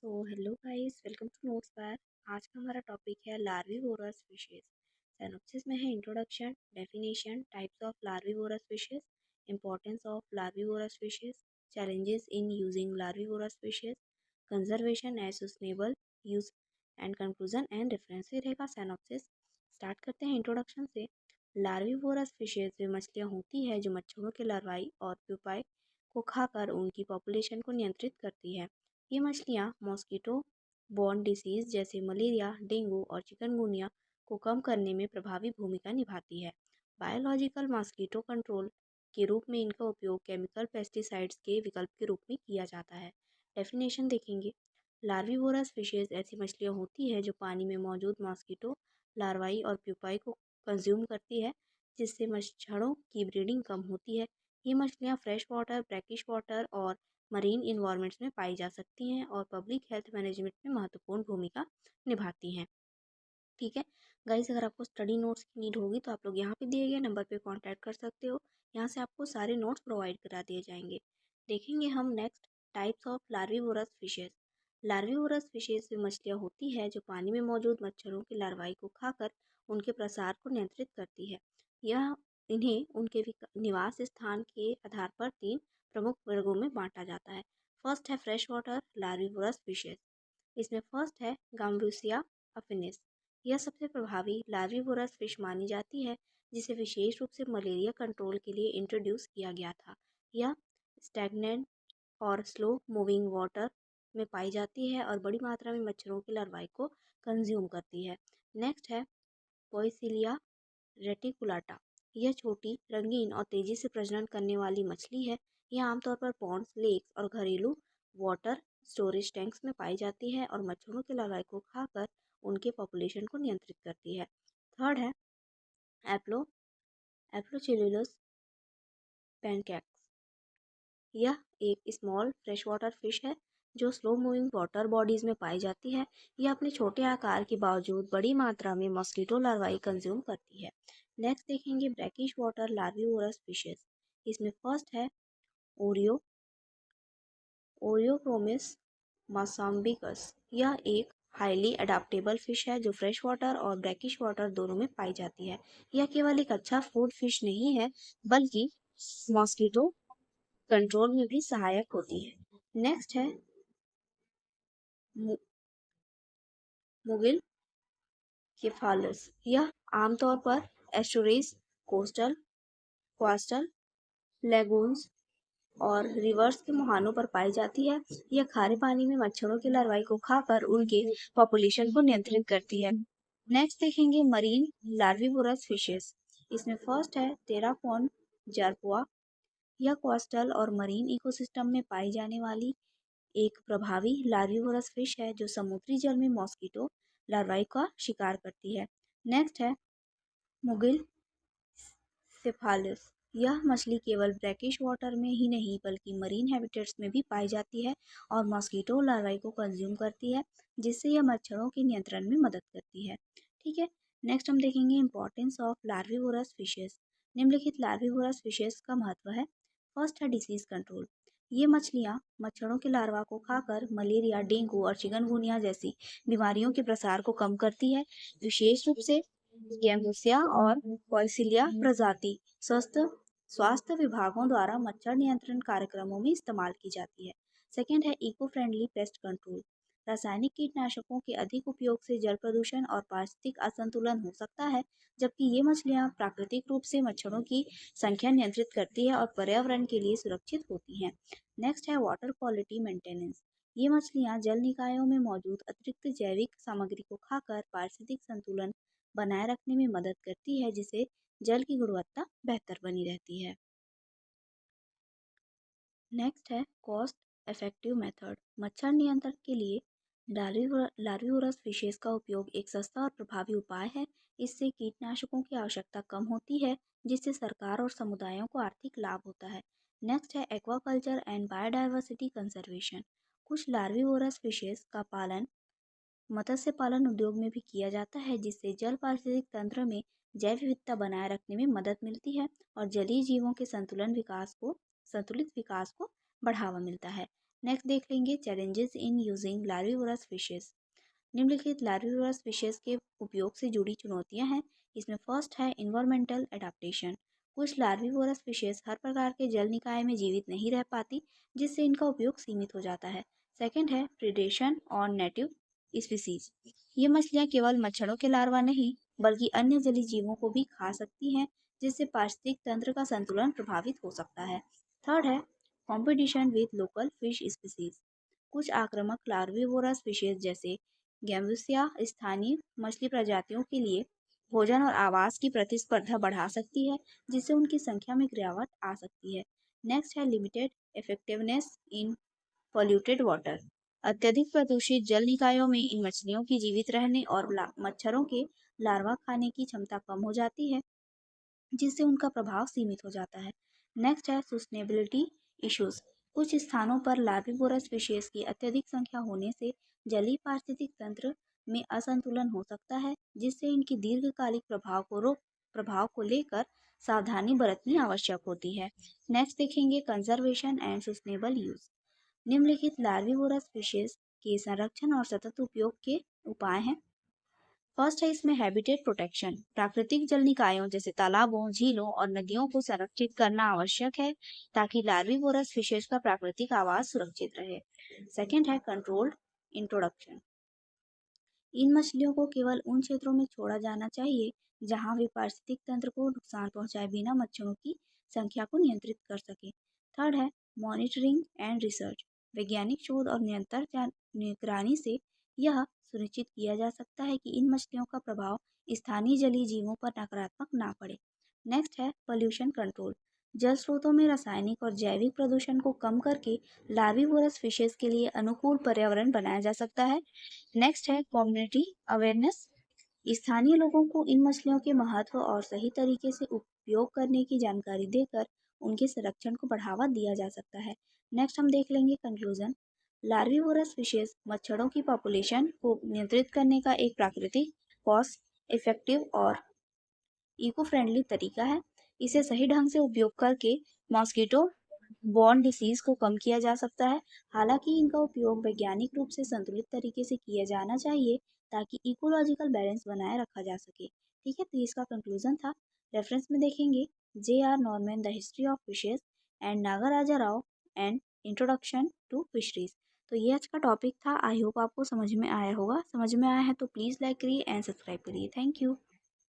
Hello guys, welcome to Notes Bar. आज का हमारा टॉपिक है लार्विवोरस फिशेस। सिनॉप्सिस में है introduction, definition, types of larvivorous fishes, importance of larvivorous fishes, challenges in using larvivorous fishes, conservation as sustainable use and conclusion and reference. ये रहेगा synopsis. Start करते हैं इंट्रोडक्शन से। लार्विवोरस फिशेस वे मछलियाँ होती है जो मच्छरों के लार्वाई और प्यूपाई को खाकर उनकी पॉपुलेशन को नियंत्रित करती है। ये मछलियाँ मॉस्किटो बॉर्न डिसीज जैसे मलेरिया, डेंगू और चिकनगुनिया को कम करने में प्रभावी भूमिका निभाती है। बायोलॉजिकल मॉस्किटो कंट्रोल के रूप में इनका उपयोग केमिकल पेस्टिसाइड्स के विकल्प के रूप में किया जाता है। डेफिनेशन देखेंगे। लार्विवोरस फिशेज ऐसी मछलियाँ होती है जो पानी में मौजूद मॉस्किटो लार्वाई और प्यूपाई को कंज्यूम करती है, जिससे मच्छरों की ब्रीडिंग कम होती है। ये मछलियाँ फ्रेश वाटर, ब्रैकिश वाटर और मरीन इन्वायरमेंट्स में पाई जा सकती हैं और पब्लिक हेल्थ मैनेजमेंट में महत्वपूर्ण भूमिका निभाती हैं। ठीक है गाइस, अगर आपको स्टडी नोट्स की नीड होगी तो आप लोग यहाँ पे दिए गए नंबर पे कांटेक्ट कर सकते हो। यहाँ से आपको सारे नोट्स प्रोवाइड करा दिए जाएंगे। देखेंगे हम next types of larvivorous fishes. Larvivorous fishes वे मछलियाँ होती है जो पानी में मौजूद मच्छरों के लार्वाई को खाकर उनके प्रसार को नियंत्रित करती है। यह इन्हें उनके निवास स्थान के आधार पर तीन प्रमुख वर्गों में बांटा जाता है। फर्स्ट है फ्रेश वाटर लार्विवोरस फिशेस। इसमें फर्स्ट है गाम्बूसिया अफिनिस। यह सबसे प्रभावी लार्विवोरस फिश मानी जाती है, जिसे विशेष रूप से मलेरिया कंट्रोल के लिए इंट्रोड्यूस किया गया था। यह स्टैग्नेंट और स्लो मूविंग वाटर में पाई जाती है और बड़ी मात्रा में मच्छरों के लार्वाई को कंज्यूम करती है। नेक्स्ट है पोइसिलिया रेटिकुलाटा। यह छोटी, रंगीन और तेजी से प्रजनन करने वाली मछली है। यह आमतौर पर पॉन्ड्स, लेक्स और घरेलू वाटर स्टोरेज टैंक्स में पाई जाती है और मच्छरों के लार्वाई को खाकर उनके पॉपुलेशन को नियंत्रित करती है। थर्ड है एप्लो एप्लोचिलुलस पैनकैक्स। यह एक स्मॉल फ्रेश वाटर फिश है जो स्लो मूविंग वाटर बॉडीज में पाई जाती है। यह अपने छोटे आकार के बावजूद बड़ी मात्रा में मॉस्किटो लार्वाई कंज्यूम करती है। नेक्स्ट देखेंगे ब्रैकिश वाटर लार्विवोरस फिशेस। इसमें फर्स्ट है ओरियो ओरियोक्रोमिस मोसाम्बिकस। यह एक हाईली अडाप्टेबल फिश है जो फ्रेश वाटर और ब्रैकिश वाटर दोनों में पाई जाती है। यह केवल एक अच्छा फूड फिश नहीं है, बल्कि मॉस्किटो कंट्रोल में भी सहायक होती है। नेक्स्ट है मु- मुगिल केफालस। यह आमतौर पर एस्टुरीज, कोस्टल, क्वास्टल, लेगून्स और रिवर्स के मुहानों पर पाई जाती है। यह खारे पानी में मच्छरों के लार्वाई को खाकर उनके पॉपुलेशन को नियंत्रित करती है। नेक्स्ट देखेंगे मरीन लार्विवोरस फिशेस। इसमें फर्स्ट है टेराफोन जारपुआ। यह कोस्टल और मरीन इकोसिस्टम में पाई जाने वाली एक प्रभावी लार्विवोरस फिश है जो समुद्री जल में मॉस्किटो लार्वाई का शिकार करती है। नेक्स्ट है मुगिल सेफालिस। यह मछली केवल ब्रैकिश वाटर में ही नहीं बल्कि मरीन हैबिटेट्स में भी पाई जाती है और मॉस्किटो लार्वाई को कंज्यूम करती है, जिससे यह मच्छरों के नियंत्रण में मदद करती है। ठीक है, नेक्स्ट हम देखेंगे इंपॉर्टेंस ऑफ लार्विवोरस फिशेस। निम्नलिखित लार्विवोरस फिशेस का महत्व है। फर्स्ट है डिसीज कंट्रोल। ये मछलियाँ मच्छरों के लार्वा को खाकर मलेरिया, डेंगू और चिकनगुनिया जैसी बीमारियों के प्रसार को कम करती है। विशेष रूप से गैम्बूसिया और पॉइसिलिया प्रजाति स्वस्थ स्वास्थ्य विभागों द्वारा मच्छर नियंत्रण कार्यक्रमों में इस्तेमाल की जाती है। सेकेंड है इको फ्रेंडली पेस्ट कंट्रोल। रासायनिक कीटनाशकों के अधिक उपयोग से जल प्रदूषण और पारिस्थितिक असंतुलन हो सकता है, जबकि ये मछलियाँ प्राकृतिक रूप से मच्छरों की संख्या नियंत्रित करती है और पर्यावरण के लिए सुरक्षित होती हैं। नेक्स्ट है वाटर क्वालिटी मेंटेनेंस। ये मछलियाँ जल निकायों में मौजूद अतिरिक्त जैविक सामग्री को खाकर पारिस्थितिक संतुलन बनाए रखने में मदद करती है, जिससे जल की गुणवत्ता बेहतर बनी रहती है। नेक्स्ट है कॉस्ट इफेक्टिव मेथड। मच्छर नियंत्रण के लिए लार्विवोरस फिशेस का उपयोग एक सस्ता और प्रभावी उपाय है। इससे कीटनाशकों की आवश्यकता कम होती है, जिससे सरकार और समुदायों को आर्थिक लाभ होता है। नेक्स्ट है एक्वाकल्चर एंड बायोडाइवर्सिटी कंजर्वेशन। कुछ लार्विवोरस फिशेस का पालन मत्स्य पालन उद्योग में भी किया जाता है, जिससे जल पारिस्थितिक तंत्र में जैव विविधता बनाए रखने में मदद मिलती है और जलीय जीवों के संतुलित विकास को बढ़ावा मिलता है। नेक्स्ट देख लेंगे challenges in using larvivorous fishes. निम्नलिखित लार्विवोरस फिशेस के उपयोग से जुड़ी चुनौतियां हैं। इसमें फर्स्ट है इन्वायरमेंटल एडाप्टेशन। कुछ लार्विवोरस फिशेस हर प्रकार के जल निकाय में जीवित नहीं रह पाती, जिससे इनका उपयोग सीमित हो जाता है। सेकंड है प्रिडेशन ऑन नेटिव स्पीसीज। ये मछलियां केवल मच्छरों के लार्वा नहीं, बल्कि अन्य जलीय जीवों को भी खा सकती हैं, जिससे पारिस्थितिक तंत्र का संतुलन प्रभावित हो सकता है। थर्ड है competition with local fish species. कुछ आक्रामक लार्विवोरस फिशेज जैसे गैम्बुसिया स्थानीय मछली प्रजातियों के लिए भोजन और आवास की प्रतिस्पर्धा बढ़ा सकती है, जिससे उनकी संख्या में गिरावट आ सकती है। नेक्स्ट है लिमिटेड इफेक्टिवनेस इन पॉल्यूटेड वाटर। अत्यधिक प्रदूषित जल निकायों में इन मछलियों की जीवित रहने और मच्छरों के लार्वा खाने की क्षमता कम हो जाती है, जिससे उनका प्रभाव सीमित हो जाता है। नेक्स्ट है सस्टेनेबिलिटी इश्यूज। कुछ स्थानों पर लार्विवोरस फिशेज की अत्यधिक संख्या होने से जलीय पारिस्थितिक तंत्र में असंतुलन हो सकता है, जिससे इनकी दीर्घकालिक प्रभाव को लेकर सावधानी बरतनी आवश्यक होती है। नेक्स्ट देखेंगे कंजर्वेशन एंड सस्टेनेबल यूज। निम्नलिखित लार्विवोरस फिशेज के संरक्षण और सतत उपयोग के उपाय हैं। फर्स्ट है इसमें हैबिटेट प्रोटेक्शन। प्राकृतिक जल निकायों जैसे तालाबों, झीलों और नदियों को संरक्षित करना आवश्यक है, ताकि लार्विवोरस फिशेज का प्राकृतिक आवास सुरक्षित रहे। सेकंड है कंट्रोल्ड इंट्रोडक्शन। इन मछलियों को केवल उन क्षेत्रों में छोड़ा जाना चाहिए जहां वे पारिस्थितिक तंत्र को नुकसान पहुंचाए बिना मच्छरों की संख्या को नियंत्रित कर सके। थर्ड है मॉनिटरिंग एंड रिसर्च। वैज्ञानिक शोध और निरंतर निगरानी से यह सुनिश्चित किया जा सकता है कि इन मछलियों का प्रभाव स्थानीय जलीय जीवों पर नकारात्मक ना पड़े। नेक्स्ट है पोल्यूशन कंट्रोल। जल स्रोतों में रासायनिक और जैविक प्रदूषण को कम करके लार्विवोरस फिशेज के लिए अनुकूल पर्यावरण बनाया जा सकता है। नेक्स्ट है कम्युनिटी अवेयरनेस। स्थानीय लोगों को इन मछलियों के महत्व और सही तरीके से उपयोग करने की जानकारी देकर उनके संरक्षण को बढ़ावा दिया जा सकता है। नेक्स्ट हम देख लेंगे कंक्लूजन। लार्विवोरस फिशेज मच्छरों की पॉपुलेशन को नियंत्रित करने का एक प्राकृतिक, कॉस्ट इफेक्टिव और इको फ्रेंडली तरीका है। इसे सही ढंग से उपयोग करके मॉस्किटो बॉर्न डिसीज को कम किया जा सकता है। हालांकि इनका उपयोग वैज्ञानिक रूप से संतुलित तरीके से किया जाना चाहिए, ताकि इकोलॉजिकल बैलेंस बनाए रखा जा सके। ठीक है, तो इसका कंक्लूजन था। रेफरेंस में देखेंगे J.R. Norman the history of fishes and Nagaraja Rao and introduction to fisheries. तो ये आज का टॉपिक था। आई होप आपको समझ में आया होगा। समझ में आया है तो प्लीज़ लाइक करिए एंड सब्सक्राइब करिए। Thank you.